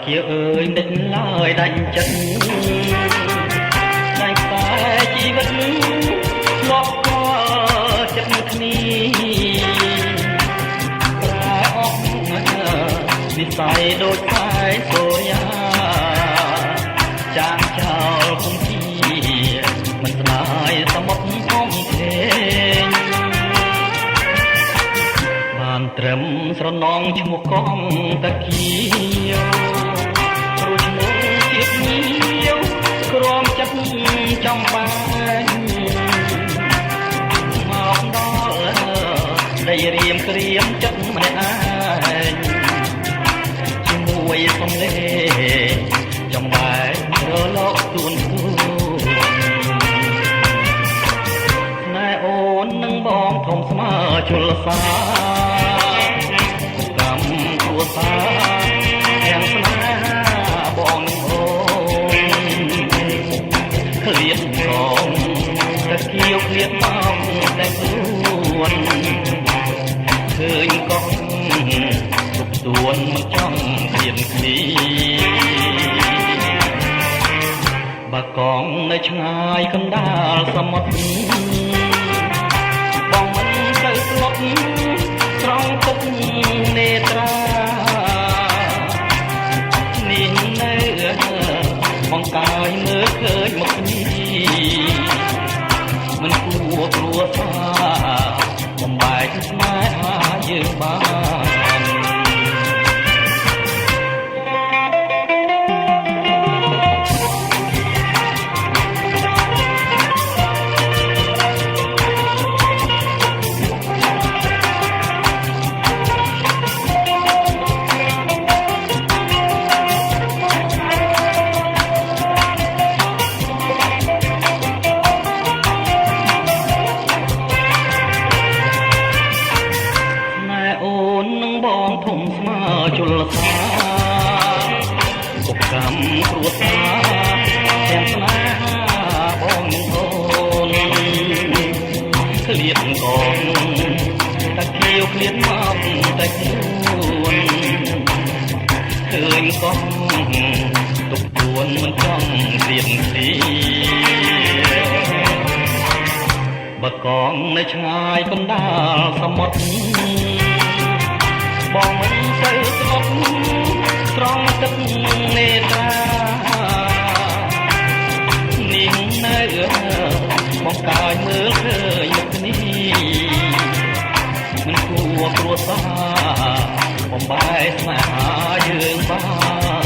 ជាអើយមិនឡើយដាច់ចិត្តតែជីវិតធ្លាប់ខកចិត្តគ្នាប្រែអស់វិស័យដូចខែសូរ្យាចាងចោលគំជាមិនស្ដាយសមុទ្រធំធេងបានត្រឹមស្រណងឈ្មោះកងតាគៀវព្រោះឈ្មោះជាតិញៀវក្រំចិត្តចំបាញ់មកដល់ដីរៀមក្រៀមចិត្តម្នាក់ឯងជាមួយសំឡេងចំបែករលកទួនណែអូននឹងបងធំស្មើជលសាកម្មគ្រួសារទាំងស្នេហាបងអូនឃ្លាតកងតែគៀវឃ្លាតមកតែខ្លួនឃើញកងទុកទួនមិនចង់ឃ្លានគ្នាបើកងនៅឆ្ងាយកណ្ដាលសមុទ្របងមិនទៅស្លុតស្រង់ទឹកនេត្រានេះនៅបង្កាយមើលឃើញមកគ្នាមិនគួរព្រោះថាបំបែកស្នេហាយើងបានបងធំស្មើជលសាពុកកម្មគ្រួសារទាំងស្នេហាបងអូនឃ្លាតកងតែគៀវឃ្លាតមកតែខ្លួនឃើញកងទុកទួនមិនចង់ឃ្លាតគ្នាបើកងនៅឆ្ងាយកណ្ដាលសមុទ្របងមិនទៅស្លុតស្រង់ទឹកនេត្រានេះនៅបងកាយមើលឃើញមុខគ្នាមិនគួរគ្រួសារបំបែកស្នេហាយើងបាន